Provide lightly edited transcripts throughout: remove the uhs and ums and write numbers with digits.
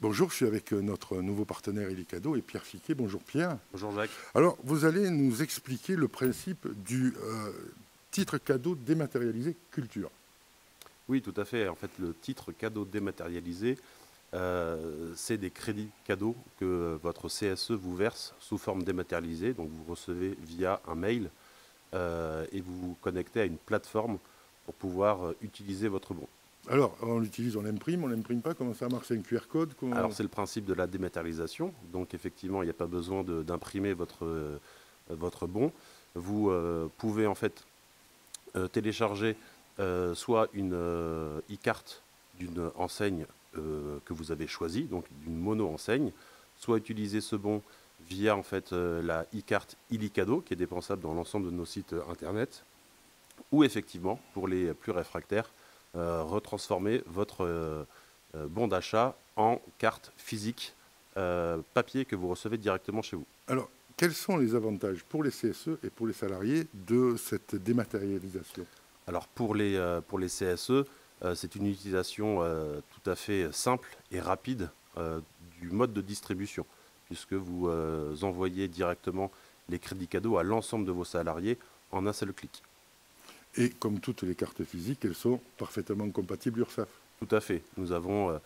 Bonjour, je suis avec notre nouveau partenaire Elicado et Pierre Fiquet. Bonjour Pierre. Bonjour Jacques. Alors, vous allez nous expliquer le principe du titre cadeau dématérialisé culture. Oui, tout à fait. En fait, le titre cadeau dématérialisé, c'est des crédits cadeaux que votre CSE vous verse sous forme dématérialisée. Donc, vous recevez via un mail et vous vous connectez à une plateforme pour pouvoir utiliser votre bon. Alors, on l'utilise, on l'imprime pas, comment ça marche? C'est un QR code Alors, c'est le principe de la dématérialisation. Donc, effectivement, il n'y a pas besoin d'imprimer votre bon. Vous pouvez en fait télécharger soit une e-carte d'une enseigne que vous avez choisie, donc d'une mono-enseigne, soit utiliser ce bon via en fait la e-carte Illicado qui est dépensable dans l'ensemble de nos sites internet, ou effectivement, pour les plus réfractaires, retransformer votre bon d'achat en carte physique papier que vous recevez directement chez vous. Alors, quels sont les avantages pour les CSE et pour les salariés de cette dématérialisation? Alors pour les CSE, c'est une utilisation tout à fait simple et rapide du mode de distribution, puisque vous envoyez directement les crédits cadeaux à l'ensemble de vos salariés en un seul clic. Et comme toutes les cartes physiques, elles sont parfaitement compatibles URSSAF. Tout à fait. Nous avons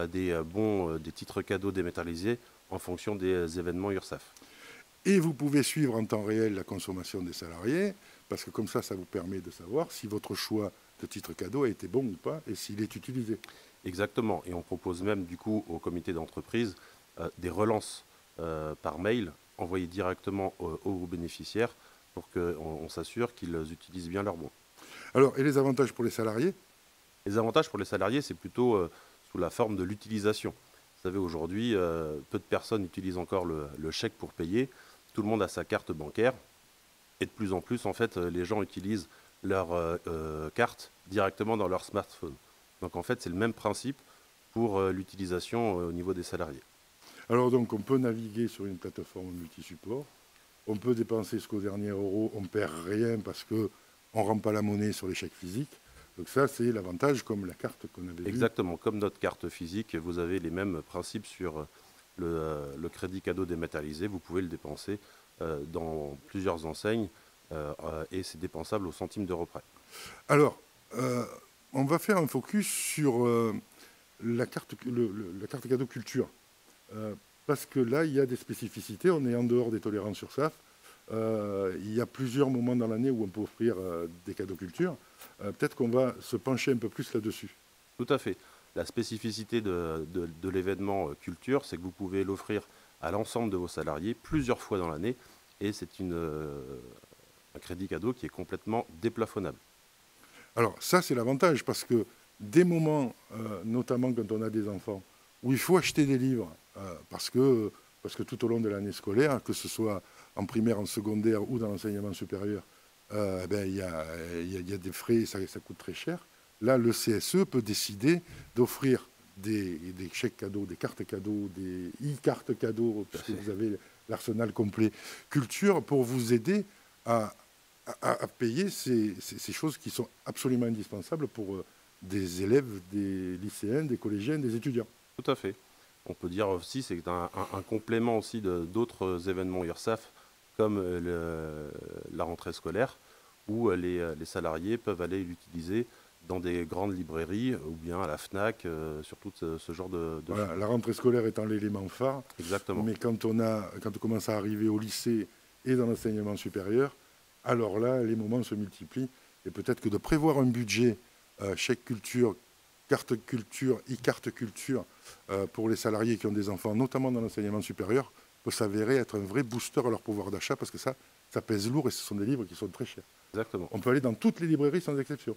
des bons, des titres cadeaux dématérialisés en fonction des événements URSSAF. Et vous pouvez suivre en temps réel la consommation des salariés, parce que comme ça vous permet de savoir si votre choix de titre cadeau a été bon ou pas, et s'il est utilisé. Exactement. Et on propose même du coup au comité d'entreprise des relances par mail envoyées directement aux bénéficiaires pour qu'on s'assure qu'ils utilisent bien leur bon. Alors, et les avantages pour les salariés? Les avantages pour les salariés, c'est plutôt sous la forme de l'utilisation. Vous savez, aujourd'hui, peu de personnes utilisent encore le chèque pour payer. Tout le monde a sa carte bancaire. Et de plus en plus, en fait, les gens utilisent leur carte directement dans leur smartphone. Donc, en fait, c'est le même principe pour l'utilisation au niveau des salariés. Alors donc, on peut naviguer sur une plateforme multi-support, on peut dépenser jusqu'au dernier euro, on ne perd rien parce qu'on ne rend pas la monnaie sur les chèques physiques. Donc ça, c'est l'avantage, comme la carte qu'on avait vue. Exactement, comme notre carte physique, vous avez les mêmes principes sur le crédit cadeau dématérialisé. Vous pouvez le dépenser dans plusieurs enseignes et c'est dépensable au centime d'euro près. Alors, on va faire un focus sur la carte cadeau culture. Parce que là, il y a des spécificités. On est en dehors des tolérances URSSAF. Il y a plusieurs moments dans l'année où on peut offrir des cadeaux culture. Peut-être qu'on va se pencher un peu plus là-dessus. Tout à fait. La spécificité de l'événement culture, c'est que vous pouvez l'offrir à l'ensemble de vos salariés plusieurs fois dans l'année et c'est un crédit cadeau qui est complètement déplafonnable. Alors ça, c'est l'avantage, parce que des moments, notamment quand on a des enfants, où il faut acheter des livres, parce que tout au long de l'année scolaire, que ce soit en primaire, en secondaire ou dans l'enseignement supérieur, il y a des frais, ça coûte très cher. Là, le CSE peut décider d'offrir des chèques cadeaux, des cartes cadeaux, des e-cartes cadeaux, puisque vous avez l'arsenal complet culture, pour vous aider à payer ces choses qui sont absolument indispensables pour des élèves, des lycéens, des collégiens, des étudiants. Tout à fait. On peut dire aussi c'est un complément aussi d'autres événements URSSAF comme la rentrée scolaire où les salariés peuvent aller l'utiliser dans des grandes librairies ou bien à la FNAC, sur tout ce genre de Voilà, choses. la rentrée scolaire étant l'élément phare, Exactement. mais quand on commence à arriver au lycée et dans l'enseignement supérieur, alors là, les moments se multiplient. Et peut-être que de prévoir un budget chèque culture, carte culture, e-carte culture pour les salariés qui ont des enfants, notamment dans l'enseignement supérieur, peut s'avérer être un vrai booster à leur pouvoir d'achat, parce que ça pèse lourd et ce sont des livres qui sont très chers. Exactement. On peut aller dans toutes les librairies sans exception.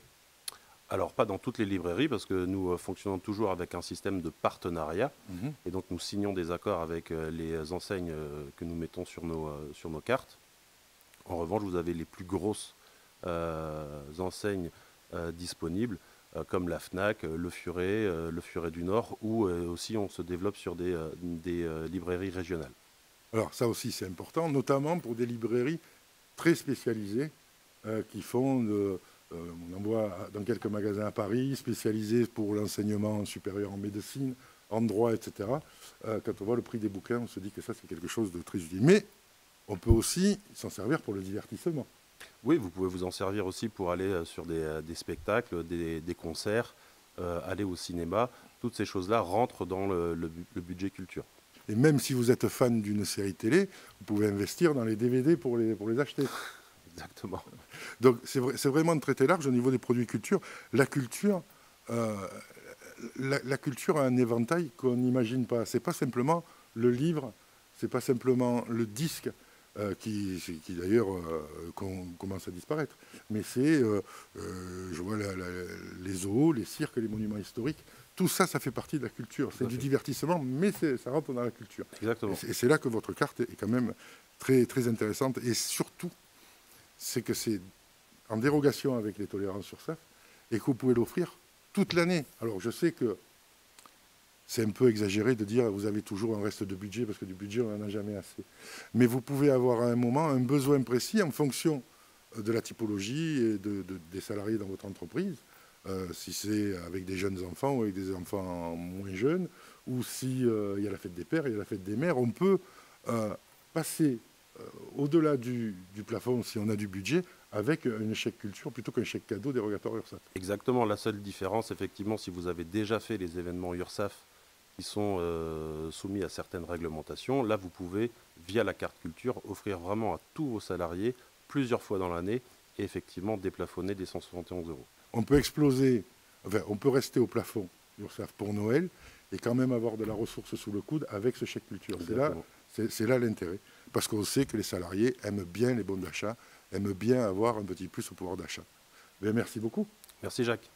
Alors, pas dans toutes les librairies, parce que nous fonctionnons toujours avec un système de partenariat. Mhm. Et donc, nous signons des accords avec les enseignes que nous mettons sur nos cartes. En revanche, vous avez les plus grosses enseignes disponibles, comme la FNAC, le Furet du Nord, ou aussi on se développe sur des librairies régionales. Alors ça aussi c'est important, notamment pour des librairies très spécialisées qui font, on en voit dans quelques magasins à Paris, spécialisés pour l'enseignement supérieur en médecine, en droit, etc. Quand on voit le prix des bouquins, on se dit que ça, c'est quelque chose de très utile. Mais on peut aussi s'en servir pour le divertissement. Oui, vous pouvez vous en servir aussi pour aller sur des spectacles, des concerts, aller au cinéma. Toutes ces choses-là rentrent dans le budget culture. Et même si vous êtes fan d'une série télé, vous pouvez investir dans les DVD pour les acheter. Exactement. Donc c'est vraiment très large au niveau des produits culture. La culture, la culture a un éventail qu'on n'imagine pas. C'est pas simplement le livre, c'est pas simplement le disque qui d'ailleurs commence à disparaître. Mais c'est, je vois les zoos, les cirques, les monuments historiques. Tout ça, ça fait partie de la culture. C'est du divertissement, mais ça rentre dans la culture. Exactement. Et c'est là que votre carte est quand même très, très intéressante. Et surtout, c'est que c'est en dérogation avec les tolérances sur ça et que vous pouvez l'offrir toute l'année. Alors, je sais que c'est un peu exagéré de dire vous avez toujours un reste de budget parce que du budget, on n'en a jamais assez. Mais vous pouvez avoir à un moment un besoin précis en fonction de la typologie et des salariés dans votre entreprise. Si c'est avec des jeunes enfants ou avec des enfants moins jeunes, ou si il y a la fête des pères, il y a la fête des mères, on peut passer au-delà du plafond si on a du budget avec un chèque culture plutôt qu'un chèque cadeau dérogatoire URSSAF. Exactement. La seule différence, effectivement, si vous avez déjà fait les événements URSSAF qui sont soumis à certaines réglementations, là, vous pouvez, via la carte culture, offrir vraiment à tous vos salariés plusieurs fois dans l'année et effectivement déplafonner des 171 €. On peut exploser, enfin, on peut rester au plafond URSSAF pour Noël et quand même avoir de la ressource sous le coude avec ce chèque culture. C'est là l'intérêt. Parce qu'on sait que les salariés aiment bien les bons d'achat, aiment bien avoir un petit plus au pouvoir d'achat. Merci beaucoup. Merci Jacques.